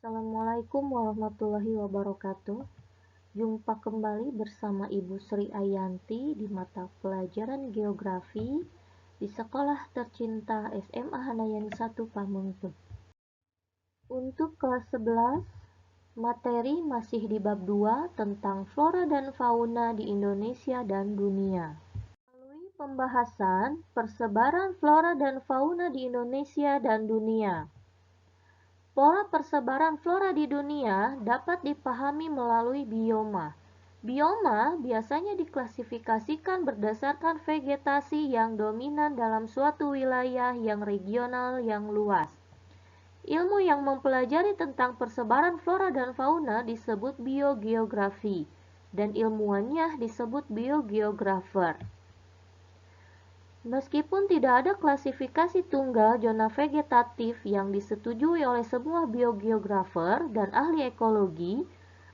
Assalamualaikum warahmatullahi wabarakatuh. Jumpa kembali bersama Ibu Sri Ayanti di mata pelajaran Geografi di Sekolah Tercinta SMA Handayani 1 Pamengpeuk. Untuk kelas 11, materi masih di bab 2 tentang flora dan fauna di Indonesia dan dunia. Melalui pembahasan persebaran flora dan fauna di Indonesia dan dunia. Pola persebaran flora di dunia dapat dipahami melalui bioma. Bioma biasanya diklasifikasikan berdasarkan vegetasi yang dominan dalam suatu wilayah yang regional yang luas. Ilmu yang mempelajari tentang persebaran flora dan fauna disebut biogeografi, dan ilmuwannya disebut biogeografer. Meskipun tidak ada klasifikasi tunggal zona vegetatif yang disetujui oleh semua biogeografer dan ahli ekologi,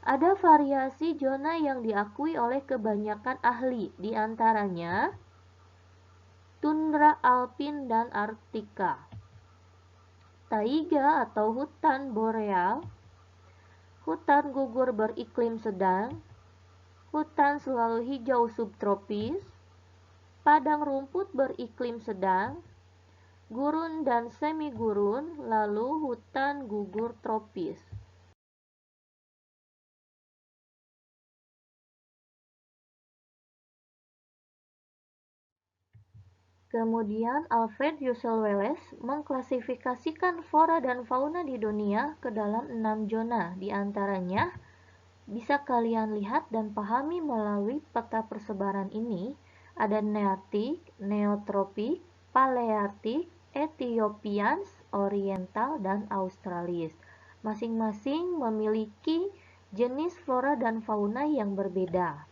ada variasi zona yang diakui oleh kebanyakan ahli, di antaranya tundra alpin dan arktika, taiga atau hutan boreal, hutan gugur beriklim sedang, hutan selalu hijau subtropis, padang rumput beriklim sedang, gurun dan semi-gurun, lalu hutan gugur tropis. Kemudian Alfred Russel Wallace mengklasifikasikan flora dan fauna di dunia ke dalam 6 zona, di antaranya bisa kalian lihat dan pahami melalui peta persebaran ini, ada Nearctic, Neotropik, Palearctic, Ethiopians, Oriental, dan Australis. Masing-masing memiliki jenis flora dan fauna yang berbeda.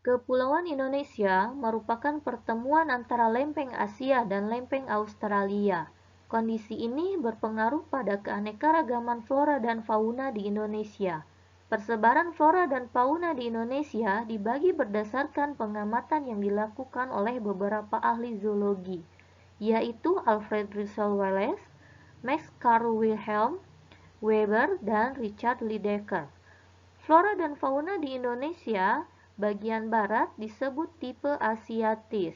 Kepulauan Indonesia merupakan pertemuan antara lempeng Asia dan lempeng Australia. Kondisi ini berpengaruh pada keanekaragaman flora dan fauna di Indonesia. Persebaran flora dan fauna di Indonesia dibagi berdasarkan pengamatan yang dilakukan oleh beberapa ahli zoologi, yaitu Alfred Russel Wallace, Max Carl Wilhelm Weber, dan Richard Lydekker. Flora dan fauna di Indonesia bagian barat disebut tipe Asiatis.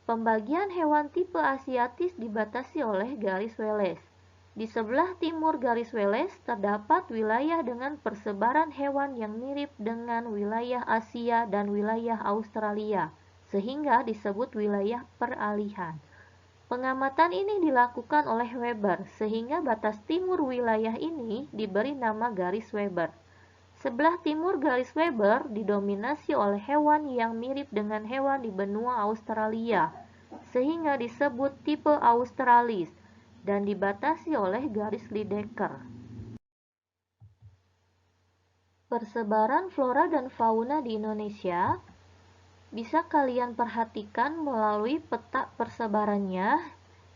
Pembagian hewan tipe Asiatis dibatasi oleh garis Wallace. Di sebelah timur garis Wallace terdapat wilayah dengan persebaran hewan yang mirip dengan wilayah Asia dan wilayah Australia, sehingga disebut wilayah peralihan. Pengamatan ini dilakukan oleh Weber, sehingga batas timur wilayah ini diberi nama garis Weber. Sebelah timur garis Weber didominasi oleh hewan yang mirip dengan hewan di benua Australia, sehingga disebut tipe Australis, dan dibatasi oleh garis Lydekker. Persebaran flora dan fauna di Indonesia bisa kalian perhatikan melalui peta persebarannya.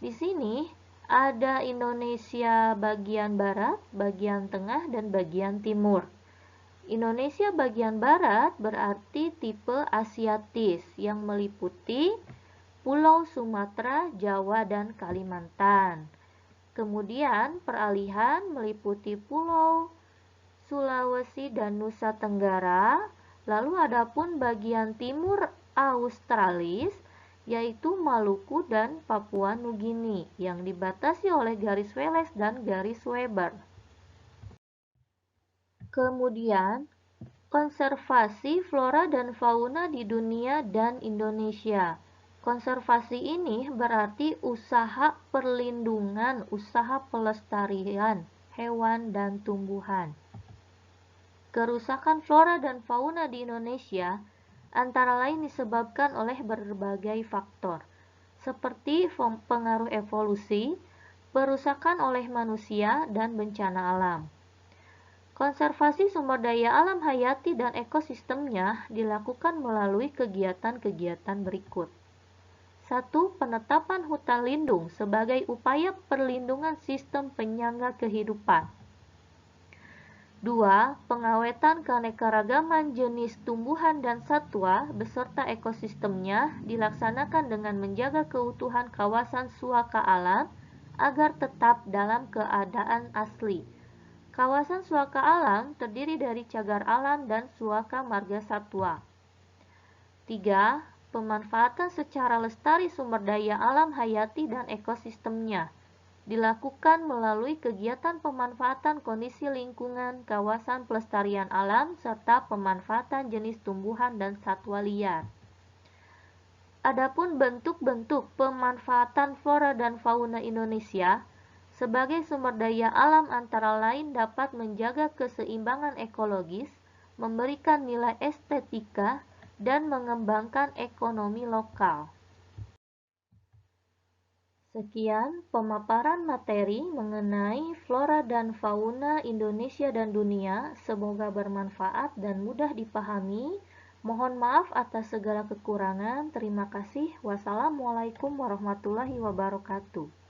Di sini ada Indonesia bagian barat, bagian tengah, dan bagian timur. Indonesia bagian barat berarti tipe Asiatis yang meliputi Pulau Sumatera, Jawa, dan Kalimantan. Kemudian peralihan meliputi Pulau Sulawesi dan Nusa Tenggara. Lalu adapun bagian timur Australis yaitu Maluku dan Papua Nugini yang dibatasi oleh garis Wallace dan garis Weber. Kemudian, konservasi flora dan fauna di dunia dan Indonesia. Konservasi ini berarti usaha perlindungan, usaha pelestarian hewan dan tumbuhan. Kerusakan flora dan fauna di Indonesia antara lain disebabkan oleh berbagai faktor, seperti pengaruh evolusi, perusakan oleh manusia, dan bencana alam. Konservasi sumber daya alam hayati dan ekosistemnya dilakukan melalui kegiatan-kegiatan berikut. 1. Penetapan hutan lindung sebagai upaya perlindungan sistem penyangga kehidupan. 2. Pengawetan keanekaragaman jenis tumbuhan dan satwa beserta ekosistemnya dilaksanakan dengan menjaga keutuhan kawasan suaka alam agar tetap dalam keadaan asli. Kawasan suaka alam terdiri dari cagar alam dan suaka marga satwa. 3. Pemanfaatan secara lestari sumber daya alam hayati dan ekosistemnya dilakukan melalui kegiatan pemanfaatan kondisi lingkungan, kawasan pelestarian alam, serta pemanfaatan jenis tumbuhan dan satwa liar. Adapun bentuk-bentuk pemanfaatan flora dan fauna Indonesia sebagai sumber daya alam antara lain dapat menjaga keseimbangan ekologis, memberikan nilai estetika, dan mengembangkan ekonomi lokal. Sekian pemaparan materi mengenai flora dan fauna Indonesia dan dunia. Semoga bermanfaat dan mudah dipahami. Mohon maaf atas segala kekurangan. Terima kasih. Wassalamualaikum warahmatullahi wabarakatuh.